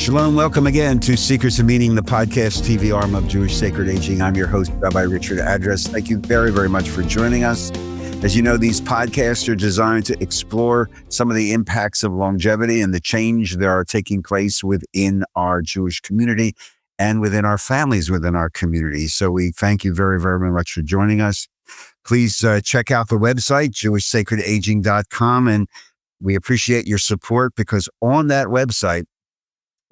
Shalom, welcome again to Seekers of Meaning, the podcast TV arm of Jewish Sacred Aging. I'm your host, Rabbi Richard Address. Thank you very, very much for joining us. As you know, these podcasts are designed to explore some of the impacts of longevity and the change that are taking place within our Jewish community and within our families within our community. So we thank you very, very much for joining us. Please check out the website, jewishsacredaging.com, and we appreciate your support because on that website,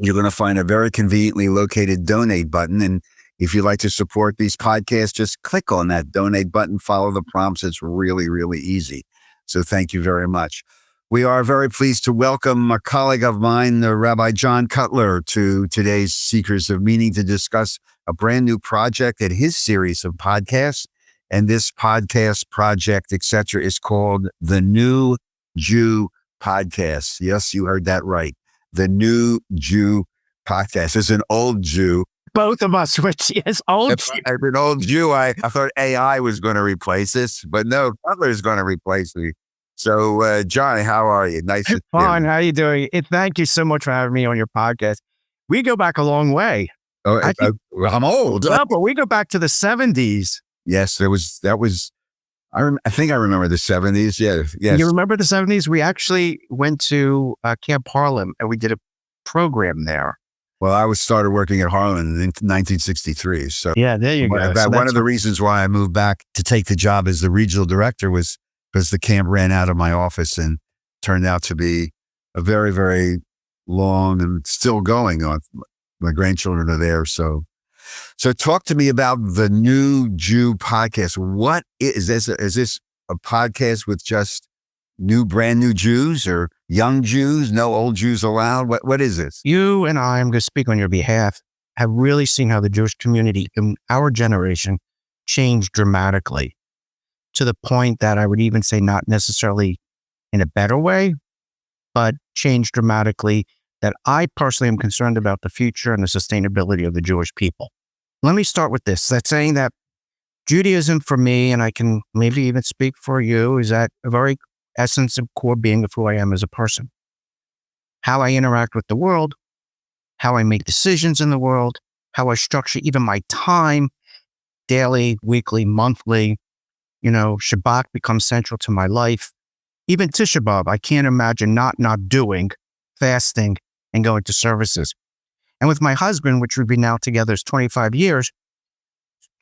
you're going to find a very conveniently located donate button. And if you'd like to support these podcasts, just click on that donate button, follow the prompts. It's really, really easy. So thank you very much. We are very pleased to welcome a colleague of mine, Rabbi Jon Cutler, to today's Seekers of Meaning to discuss a brand new project in his series of podcasts. And this podcast project, etc., is called The New Jew Podcast. Yes, you heard that right. The New Jew Podcast. As an old Jew. Both of us, which is old Jew. As an old Jew, I thought AI was going to replace this, but no, Cutler is going to replace me. So, John, how are you? Nice to see you. Fine. How are you doing? Thank you so much for having me on your podcast. We go back a long way. Oh, I'm old. No, but we go back to the 70s. Yes, that was. I think I remember the 70s. Yeah, yes. You remember the 70s? We actually went to Camp Harlem and we did a program there. Well, I started working at Harlem in 1963. So yeah, there you go. So one of the reasons why I moved back to take the job as the regional director was because the camp ran out of my office and turned out to be a very, very long and still going on. My grandchildren are there, so talk to me about the New Jew Podcast. What is this? Is this a podcast with just brand new Jews or young Jews? No old Jews allowed? What is this? You and I'm going to speak on your behalf, have really seen how the Jewish community in our generation changed dramatically to the point that I would even say not necessarily in a better way, but changed dramatically that I personally am concerned about the future and the sustainability of the Jewish people. Let me start with this. That's saying that Judaism for me, and I can maybe even speak for you, is that a very essence and core being of who I am as a person. How I interact with the world, how I make decisions in the world, how I structure even my time, daily, weekly, monthly. Shabbat becomes central to my life. Even Tisha B'Av, I can't imagine not doing, fasting, and going to services. And with my husband, which we've been now together 25 years,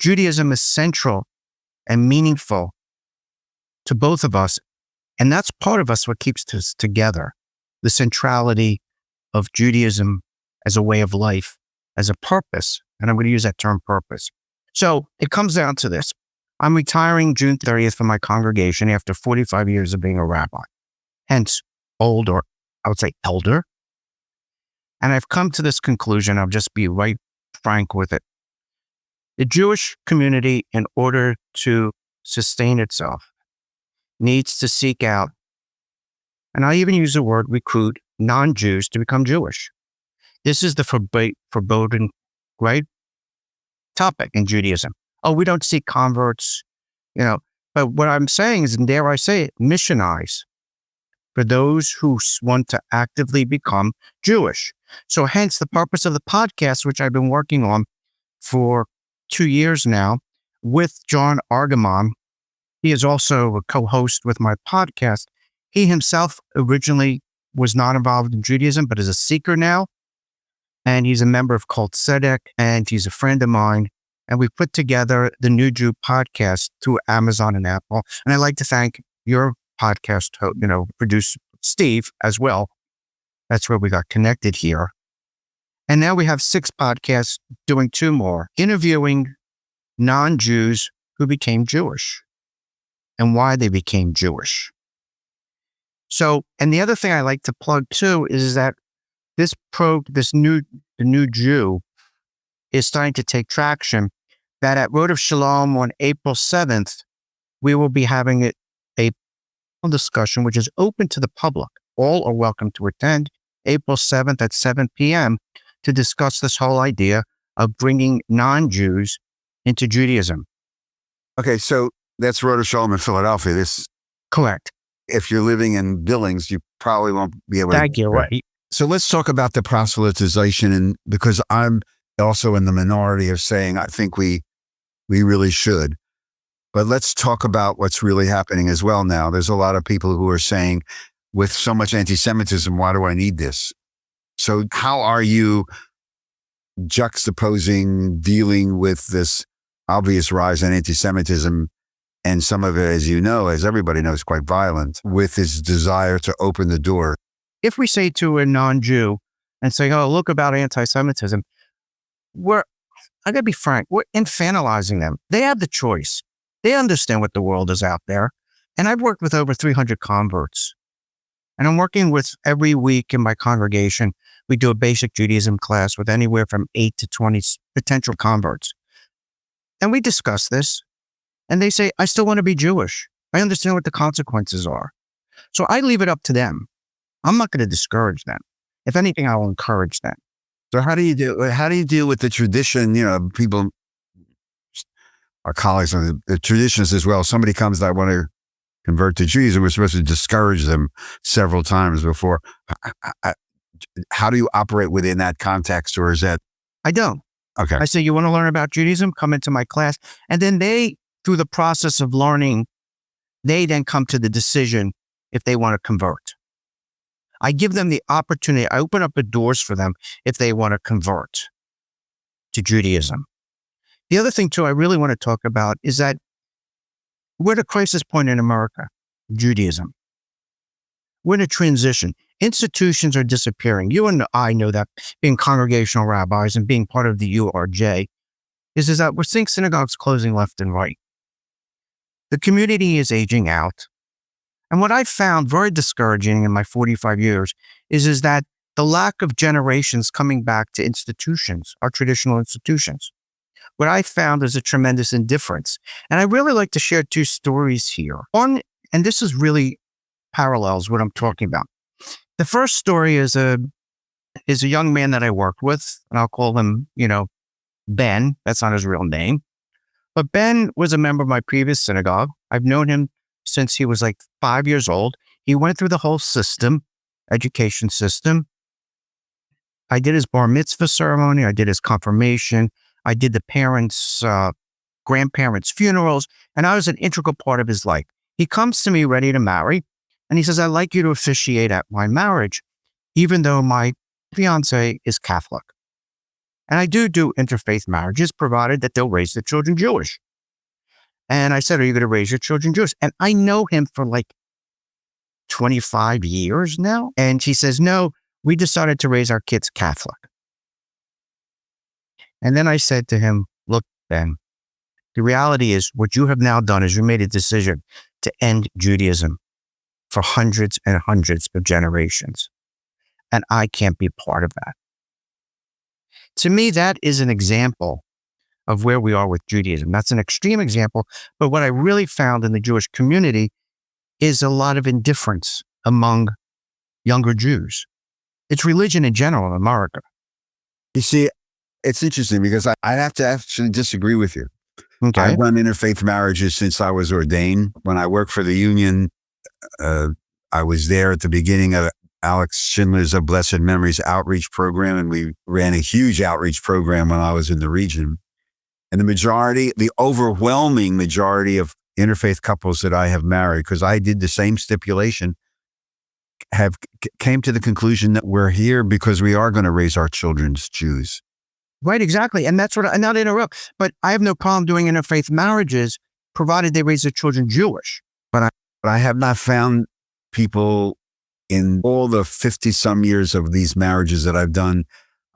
Judaism is central and meaningful to both of us. And that's part of us what keeps us together. The centrality of Judaism as a way of life, as a purpose. And I'm going to use that term purpose. So it comes down to this. I'm retiring June 30th from my congregation after 45 years of being a rabbi. Hence, old, or I would say elder. And I've come to this conclusion. I'll just be right frank with it. The Jewish community, in order to sustain itself, needs to seek out, and I even use the word recruit, non-Jews to become Jewish. This is the forbidden, right, topic in Judaism. Oh, we don't seek converts, But what I'm saying is, and dare I say it, missionize for those who want to actively become Jewish. So hence the purpose of the podcast, which I've been working on for 2 years now with John Argamon. He is also a co-host with my podcast. He himself originally was not involved in Judaism, but is a seeker now. And he's a member of Cult Tzedek, and he's a friend of mine. And we put together the New Jew Podcast through Amazon and Apple. And I'd like to thank your podcast, producer Steve as well. That's where we got connected here. And now we have 6 podcasts, doing 2 more, interviewing non-Jews who became Jewish and why they became Jewish. So, and the other thing I like to plug too is that the New Jew is starting to take traction. That at Road of Shalom on April 7th, we will be having a discussion which is open to the public. All are welcome to attend April 7th at 7 p.m. to discuss this whole idea of bringing non-Jews into Judaism. Okay, so that's Road of Shalom in Philadelphia. Correct. If you're living in Billings, you probably won't be able to. Thank you. Right. So let's talk about the proselytization, and because I'm also in the minority of saying I think we really should. But let's talk about what's really happening as well now. There's a lot of people who are saying, with so much anti-Semitism, why do I need this? So how are you juxtaposing dealing with this obvious rise in anti-Semitism, and some of it, as you know, as everybody knows, quite violent, with this desire to open the door? If we say to a non-Jew and say, oh, look about anti-Semitism, I gotta be frank, we're infantilizing them. They have the choice. They understand what the world is out there. And I've worked with over 300 converts. And I'm working with, every week in my congregation, we do a basic Judaism class with anywhere from 8 to 20 potential converts. And we discuss this. And they say, I still want to be Jewish. I understand what the consequences are. So I leave it up to them. I'm not going to discourage them. If anything, I will encourage them. So how do you deal with the tradition? You know, people, our colleagues on the traditions as well. Somebody comes, I want to convert to Judaism. We're supposed to discourage them several times before. How do you operate within that context, or is that? I don't. Okay. I say, you want to learn about Judaism? Come into my class. And then they, through the process of learning, they then come to the decision if they want to convert. I give them the opportunity. I open up the doors for them if they want to convert to Judaism. The other thing, too, I really want to talk about is that we're at a crisis point in America, Judaism. We're in a transition. Institutions are disappearing. You and I know that, being congregational rabbis and being part of the URJ, is that we're seeing synagogues closing left and right. The community is aging out. And what I found very discouraging in my 45 years is that the lack of generations coming back to institutions, our traditional institutions. What I found is a tremendous indifference. And I really like to share two stories here. One, and this is really parallels what I'm talking about. The first story is a young man that I worked with, and I'll call him, Ben. That's not his real name. But Ben was a member of my previous synagogue. I've known him since he was like 5 years old. He went through the whole system, education system. I did his bar mitzvah ceremony. I did his confirmation. I did the parents' grandparents' funerals, and I was an integral part of his life. He comes to me ready to marry, and he says, I'd like you to officiate at my marriage, even though my fiance is Catholic. And I do interfaith marriages, provided that they'll raise the children Jewish. And I said, are you going to raise your children Jewish? And I know him for like 25 years now. And he says, no, we decided to raise our kids Catholic. And then I said to him, look, Ben, the reality is what you have now done is you made a decision to end Judaism for hundreds and hundreds of generations. And I can't be part of that. To me, that is an example of where we are with Judaism. That's an extreme example. But what I really found in the Jewish community is a lot of indifference among younger Jews. It's religion in general in America. You see, it's interesting because I have to actually disagree with you. Okay. I've run interfaith marriages since I was ordained. When I worked for the union, I was there at the beginning of Alex Schindler's of Blessed Memories outreach program, and we ran a huge outreach program when I was in the region. And the overwhelming majority of interfaith couples that I have married, because I did the same stipulation, came to the conclusion that we're here because we are going to raise our children as Jews. Right, exactly. And that's what I'm not interrupt, but I have no problem doing interfaith marriages, provided they raise their children Jewish. But I have not found people in all the 50 some years of these marriages that I've done,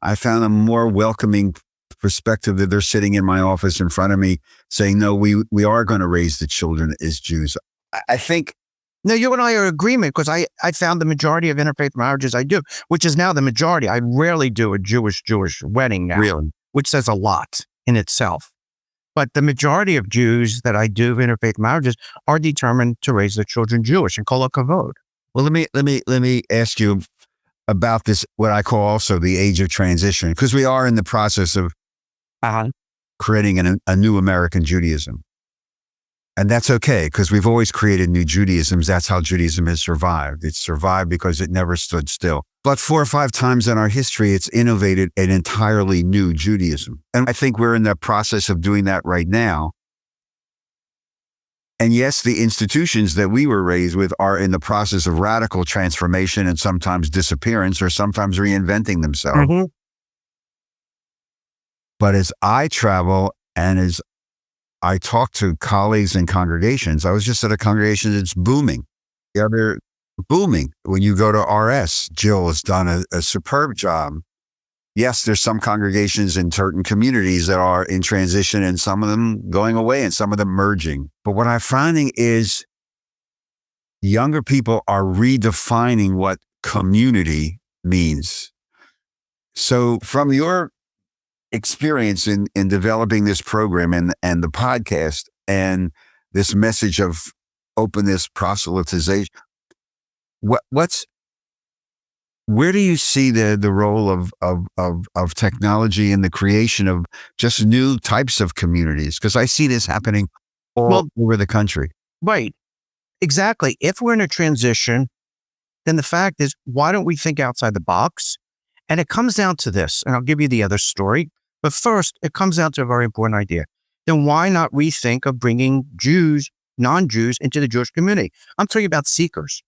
I found a more welcoming perspective that they're sitting in my office in front of me saying, no, we are going to raise the children as Jews. I think. No, you and I are in agreement, because I found the majority of interfaith marriages I do, which is now the majority. I rarely do a Jewish wedding now, really, which says a lot in itself. But the majority of Jews that I do interfaith marriages are determined to raise their children Jewish, and kol hakavod. Well, let me ask you about this, what I call also the age of transition, because we are in the process of creating a new American Judaism. And that's okay, because we've always created new Judaisms. That's how Judaism has survived. It's survived because it never stood still. But 4 or 5 times in our history, it's innovated an entirely new Judaism. And I think we're in the process of doing that right now. And yes, the institutions that we were raised with are in the process of radical transformation and sometimes disappearance or sometimes reinventing themselves. Mm-hmm. But as I travel and as I talk to colleagues and congregations, I was just at a congregation that's booming. Yeah, they're booming. When you go to RS, Jill has done a superb job. Yes, there's some congregations in certain communities that are in transition and some of them going away and some of them merging. But what I'm finding is younger people are redefining what community means. So from your experience in developing this program and the podcast and this message of openness, proselytization, where do you see the role of technology in the creation of just new types of communities? Because I see this happening all over the country. Right. Exactly. If we're in a transition, then the fact is, why don't we think outside the box? And it comes down to this, and I'll give you the other story. But first, it comes down to a very important idea. Then why not rethink of bringing Jews, non-Jews into the Jewish community? I'm talking about seekers.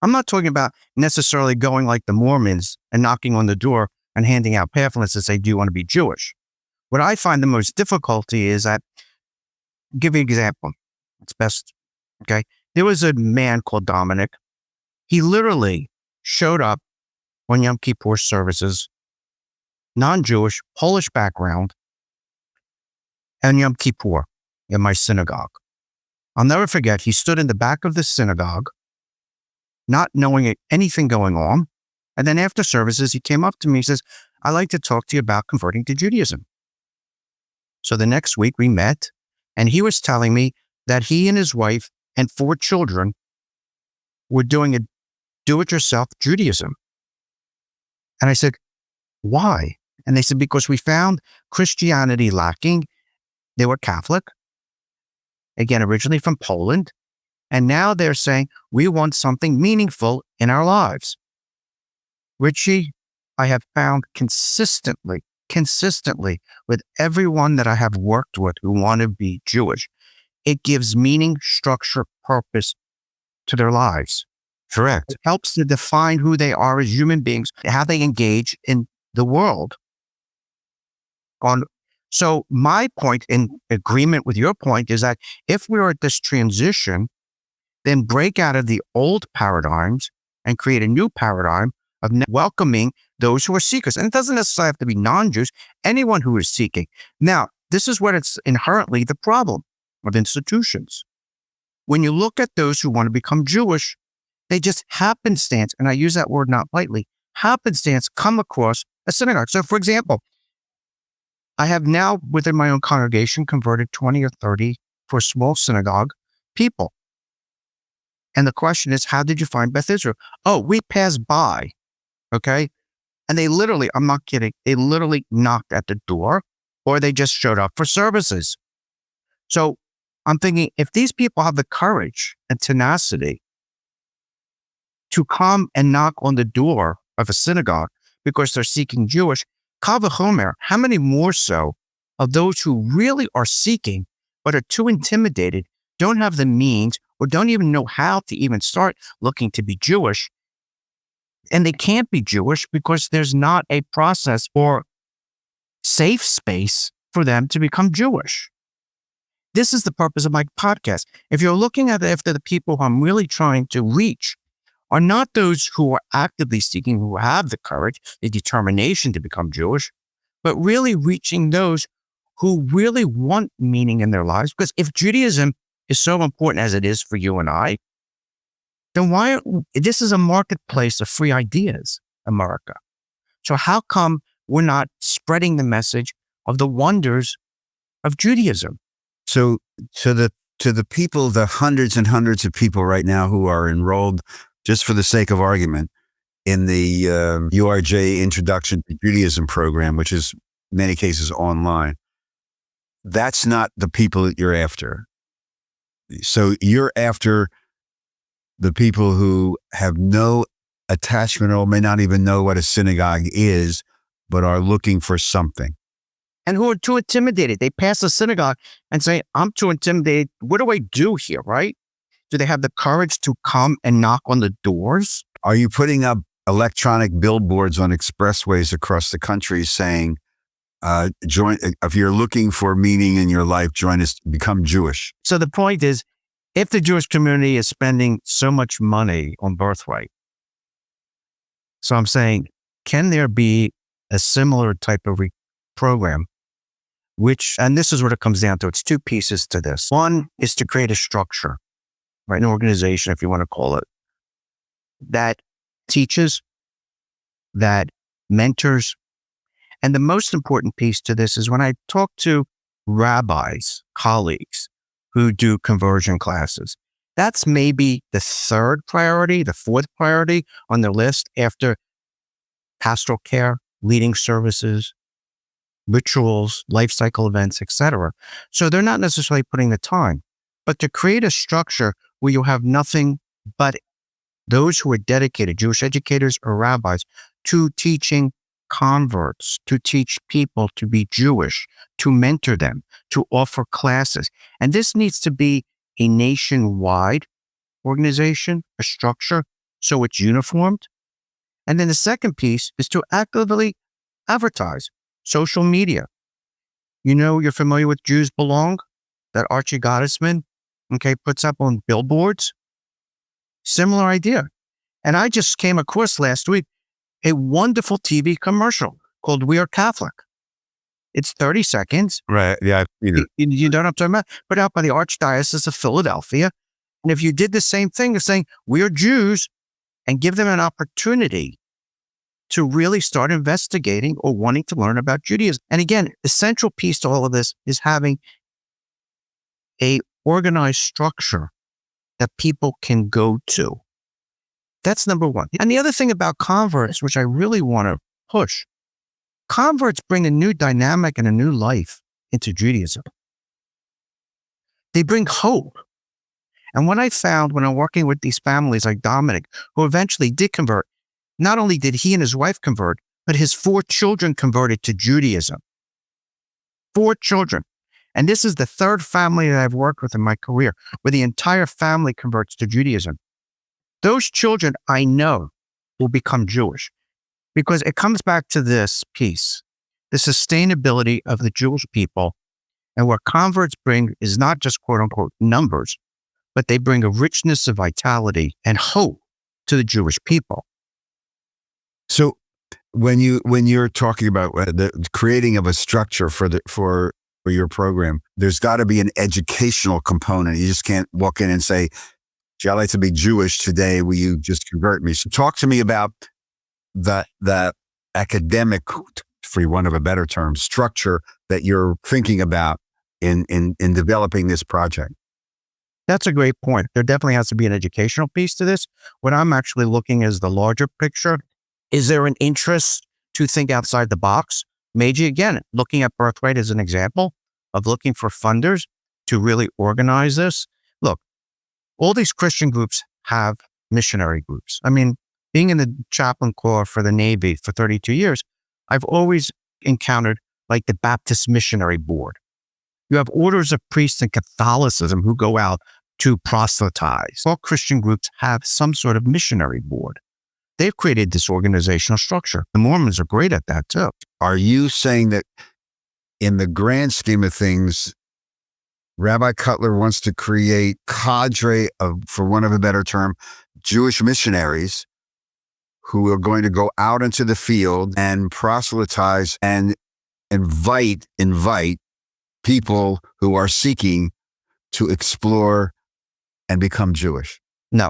I'm not talking about necessarily going like the Mormons and knocking on the door and handing out pamphlets that say, do you want to be Jewish? What I find the most difficulty is that, I'll give you an example. It's best, okay? There was a man called Dominic. He literally showed up on Yom Kippur services, non-Jewish, Polish background, and Yom Kippur in my synagogue. I'll never forget, he stood in the back of the synagogue, not knowing anything going on. And then after services, he came up to me and says, I'd like to talk to you about converting to Judaism. So the next week we met, and he was telling me that he and his wife and 4 children were doing a do-it-yourself Judaism. And I said, why? And they said, because we found Christianity lacking. They were Catholic, again, originally from Poland. And now they're saying, we want something meaningful in our lives. Richie, I have found consistently with everyone that I have worked with who want to be Jewish, it gives meaning, structure, purpose to their lives. Correct. It helps to define who they are as human beings, how they engage in the world. So my point, in agreement with your point, is that if we're at this transition, then break out of the old paradigms and create a new paradigm of welcoming those who are seekers. And it doesn't necessarily have to be non-Jews, anyone who is seeking. Now, this is what it's inherently the problem of institutions. When you look at those who want to become Jewish, they just happenstance, and I use that word not lightly, happenstance come across a synagogue. So for example, I have now within my own congregation converted 20 or 30 for a small synagogue people. And the question is, how did you find Beth Israel? Oh, we passed by, okay? And they literally, I'm not kidding, they literally knocked at the door or they just showed up for services. So I'm thinking, if these people have the courage and tenacity to come and knock on the door of a synagogue because they're seeking Jewish, Kal v'chomer, how many more so of those who really are seeking but are too intimidated, don't have the means, or don't even know how to even start looking to be Jewish, and they can't be Jewish because there's not a process or safe space for them to become Jewish. This is the purpose of my podcast. If you're looking at after the people who I'm really trying to reach are not those who are actively seeking, who have the courage, the determination to become Jewish, but really reaching those who really want meaning in their lives. Because if Judaism is so important as it is for you and I, then this is a marketplace of free ideas, America. So how come we're not spreading the message of the wonders of Judaism? So to the people, the hundreds and hundreds of people right now who are enrolled, just for the sake of argument, in the URJ Introduction to Judaism program, which is in many cases online, that's not the people that you're after. So you're after the people who have no attachment or may not even know what a synagogue is, but are looking for something. And who are too intimidated. They pass a synagogue and say, I'm too intimidated. What do I do here, right? Do they have the courage to come and knock on the doors? Are you putting up electronic billboards on expressways across the country saying, join, if you're looking for meaning in your life, join us, become Jewish? So the point is, if the Jewish community is spending so much money on birthright, so I'm saying, can there be a similar type of program, which, and this is what it comes down to, it's two pieces to this. One is to create a structure, right, an organization, if you want to call it, that teaches, that mentors. And the most important piece to this is when I talk to rabbis, colleagues who do conversion classes, that's maybe the third priority, the fourth priority on their list after pastoral care, leading services, rituals, life cycle events, etc. So they're not necessarily putting the time, but to create a structure where you have nothing but those who are dedicated, Jewish educators or rabbis, to teaching converts, to teach people to be Jewish, to mentor them, to offer classes. And this needs to be a nationwide organization, a structure, so it's uniformed. And then the second piece is to actively advertise, social media. You know, you're familiar with Jews Belong, that Archie Gottesman, puts up on billboards. Similar idea. And I just came across last week a wonderful TV commercial called We Are Catholic. It's 30 seconds. Right. Yeah. You know what I'm talking about? Put out by the Archdiocese of Philadelphia. And if you did the same thing of saying, we are Jews, and give them an opportunity to really start investigating or wanting to learn about Judaism. And again, the central piece to all of this is having a organized structure that people can go to. That's number one. And the other thing about converts, which I really want to push, converts bring a new dynamic and a new life into Judaism. They bring hope. And what I found when I'm working with these families like Dominic, who eventually did convert, not only did he and his wife convert, but his 4 children converted to Judaism. 4 children. And this is the third family that I've worked with in my career, where the entire family converts to Judaism. Those children, I know, will become Jewish, because it comes back to this piece, the sustainability of the Jewish people. And what converts bring is not just quote unquote numbers, but they bring a richness of vitality and hope to the Jewish people. So when you're talking about the creating of a structure for your program, there's got to be an educational component. You just can't walk in and say, gee, I'd like to be Jewish today. Will you just convert me? So talk to me about the academic, for want of a better term, structure that you're thinking about in developing this project. That's a great point. There definitely has to be an educational piece to this. What I'm actually looking is the larger picture. Is there an interest to think outside the box? Maybe, again, looking at birthright as an example of looking for funders to really organize this. Look, all these Christian groups have missionary groups. I mean, being in the chaplain corps for the Navy for 32 years, I've always encountered like the Baptist Missionary Board. You have orders of priests in Catholicism who go out to proselytize. All Christian groups have some sort of missionary board. They've created this organizational structure. The Mormons are great at that too. Are you saying that in the grand scheme of things, Rabbi Cutler wants to create cadre of, for want of a better term, Jewish missionaries who are going to go out into the field and proselytize and invite people who are seeking to explore and become Jewish? No.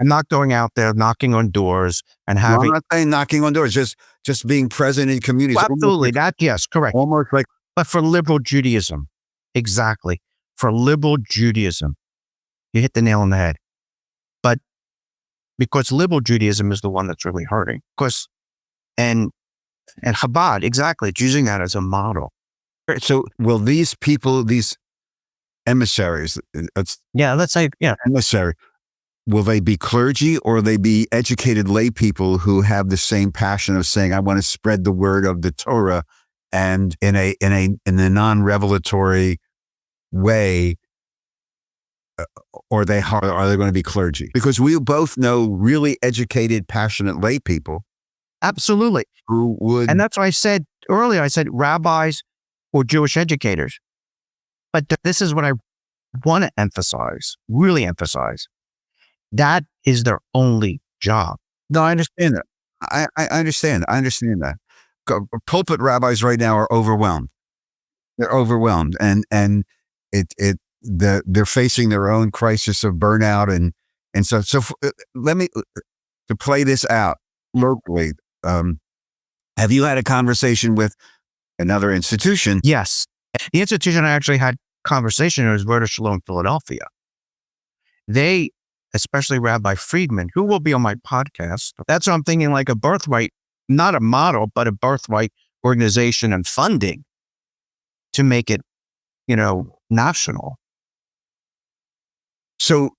I'm not going out there knocking on doors and having... I'm not saying knocking on doors, just being present in communities. Well, absolutely. Yes, correct. Almost like... But for liberal Judaism, exactly. For liberal Judaism, you hit the nail on the head. But because liberal Judaism is the one that's really hurting. Because, and Chabad, exactly, it's using that as a model. So will these people, these emissaries. Yeah, let's say, yeah. Emissary. Will they be clergy, or will they be educated lay people who have the same passion of saying, I want to spread the word of the Torah, and in a non-revelatory way, or are they going to be clergy? Because we both know really educated, passionate lay people. Absolutely. Who would. And that's why I said earlier, I said rabbis or Jewish educators. But this is what I want to emphasize, really emphasize. That is their only job. No, I understand that. I understand. I understand that. Pulpit rabbis right now are overwhelmed. They're overwhelmed, and they're facing their own crisis of burnout, and so let me to play this out locally. Have you had a conversation with another institution? Yes, the institution I actually had conversation was Word of Shalom, Philadelphia. They, especially Rabbi Friedman, who will be on my podcast. That's what I'm thinking, like a birthright, not a model, but a birthright organization and funding to make it, national. So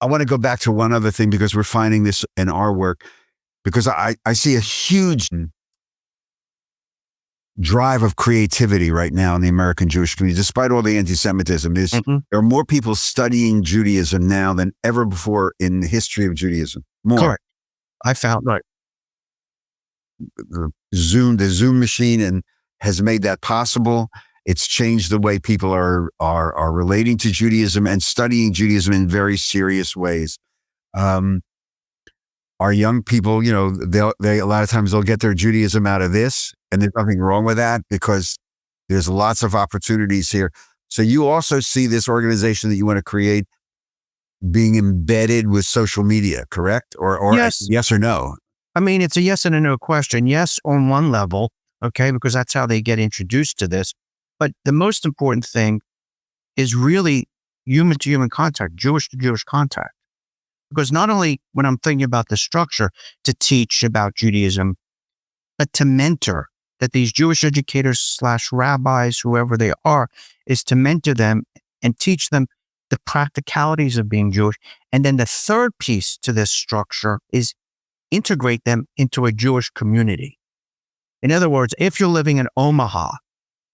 I want to go back to one other thing, because we're finding this in our work, because I see a huge drive of creativity right now in the American Jewish community, despite all the anti-Semitism. There are more people studying Judaism now than ever before in the history of Judaism. More. Correct. I found right. The Zoom machine has made that possible. It's changed the way people are relating to Judaism and studying Judaism in very serious ways. Our young people, they a lot of times they'll get their Judaism out of this, and there's nothing wrong with that, because there's lots of opportunities here. So you also see this organization that you want to create being embedded with social media, correct? Or yes or no? I mean, it's a yes and a no question. Yes, on one level, okay, because that's how they get introduced to this. But the most important thing is really human to human contact, Jewish to Jewish contact. Because not only when I'm thinking about the structure to teach about Judaism, but to mentor, that these Jewish educators / rabbis, whoever they are, is to mentor them and teach them the practicalities of being Jewish. And then the third piece to this structure is integrate them into a Jewish community. In other words, if you're living in Omaha,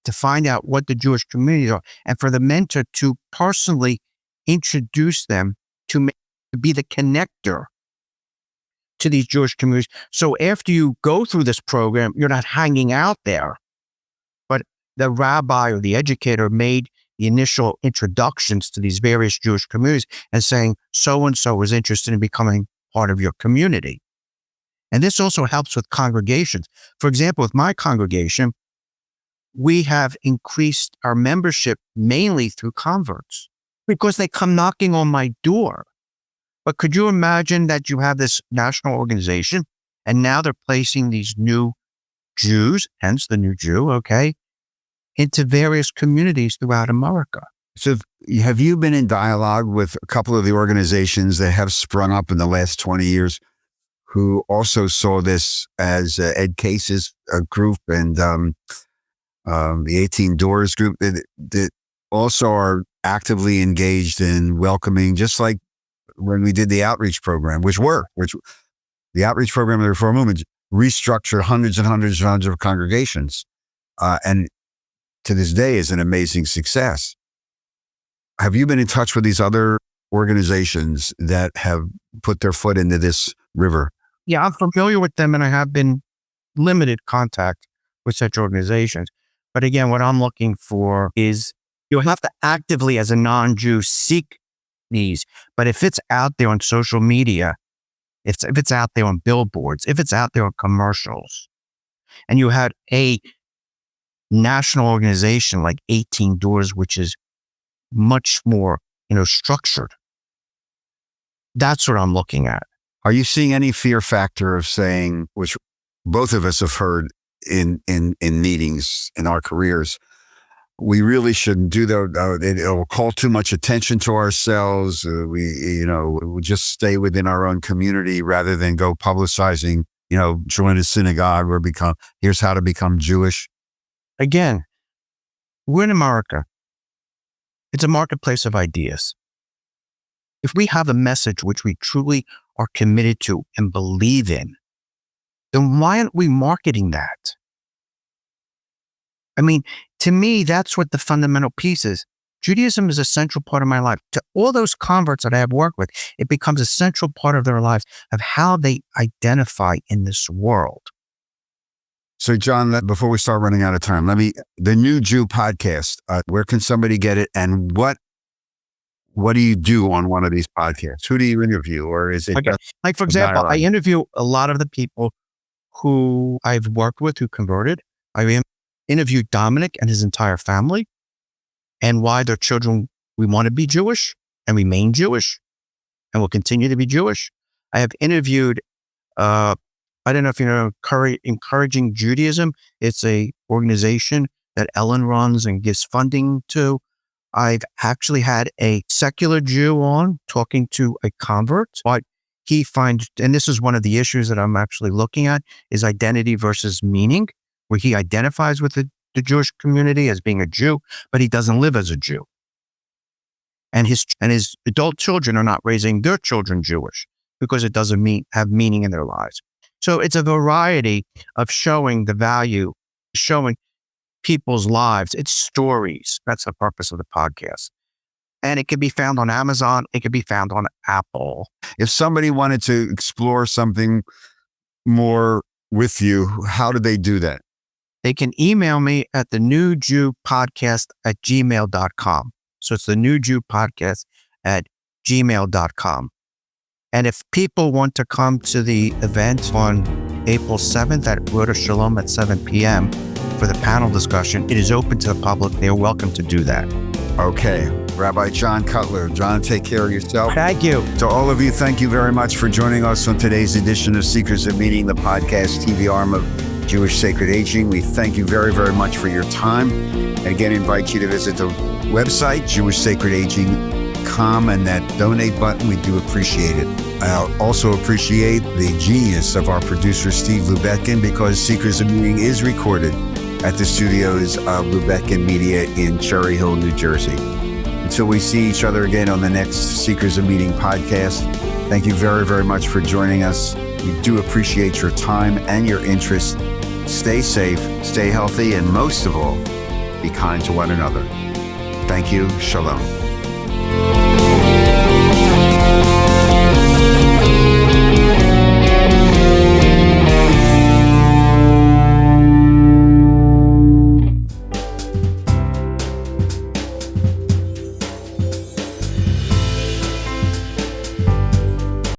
to find out what the Jewish communities are, and for the mentor to personally introduce them to be the connector to these Jewish communities. So after you go through this program, you're not hanging out there, but the rabbi or the educator made the initial introductions to these various Jewish communities and saying, so-and-so is interested in becoming part of your community. And this also helps with congregations. For example, with my congregation, we have increased our membership mainly through converts because they come knocking on my door. But could you imagine that you have this national organization and now they're placing these new Jews, hence the new Jew, okay, into various communities throughout America? So have you been in dialogue with a couple of the organizations that have sprung up in the last 20 years who also saw this as Ed Case's group and the 18 Doors group that also are actively engaged in welcoming, just like when we did the outreach program, which the outreach program of the Reform Movement restructured hundreds and hundreds and hundreds of congregations, and to this day is an amazing success. Have you been in touch with these other organizations that have put their foot into this river? Yeah, I'm familiar with them, and I have been limited contact with such organizations. But again, what I'm looking for is you'll have to actively, as a non-Jew, seek these. But if it's out there on social media, if it's out there on billboards, if it's out there on commercials, and you had a national organization like 18 Doors, which is much more, structured, that's what I'm looking at. Are you seeing any fear factor of saying, which both of us have heard in meetings in our careers, we really shouldn't do that. It'll call too much attention to ourselves. We'll just stay within our own community rather than go publicizing, join a synagogue or here's how to become Jewish. Again, we're in America. It's a marketplace of ideas. If we have a message which we truly are committed to and believe in, then why aren't we marketing that? I mean, to me, that's what the fundamental piece is. Judaism is a central part of my life. To all those converts that I have worked with, it becomes a central part of their lives of how they identify in this world. So, John, before we start running out of time, the New Jew podcast, where can somebody get it? And what do you do on one of these podcasts? Who do you interview? Or is it like, for example, I interview a lot of the people who I've worked with who converted. I interviewed Dominic and his entire family and why their children, we want to be Jewish and remain Jewish and will continue to be Jewish. I have interviewed, I don't know if you know, Encouraging Judaism. It's a organization that Ellen runs and gives funding to. I've actually had a secular Jew on talking to a convert, but he finds, and this is one of the issues that I'm actually looking at, is identity versus meaning, where he identifies with the Jewish community as being a Jew, but he doesn't live as a Jew. And his adult children are not raising their children Jewish because it doesn't have meaning in their lives. So it's a variety of showing the value, showing people's lives. It's stories. That's the purpose of the podcast. And it can be found on Amazon. It can be found on Apple. If somebody wanted to explore something more with you, how do they do that? They can email me at thenewjewpodcast@gmail.com. So it's thenewjewpodcast@gmail.com. And if people want to come to the event on April 7th at Roda Shalom at 7 p.m. for the panel discussion, it is open to the public. They're welcome to do that. Okay. Rabbi Jon Cutler. John, take care of yourself. Thank you. To all of you, thank you very much for joining us on today's edition of Secrets of Meaning, the podcast TV arm of Jewish Sacred Aging. We thank you very, very much for your time. And again, invite you to visit the website, jewishsacredaging.com, and that donate button. We do appreciate it. I also appreciate the genius of our producer, Steve Lubetkin, because Secrets of Meaning is recorded at the studios of Lubetkin Media in Cherry Hill, New Jersey. Until we see each other again on the next Secrets of Meaning podcast, thank you very, very much for joining us. We do appreciate your time and your interest. Stay safe, stay healthy, and most of all, be kind to one another. Thank you. Shalom.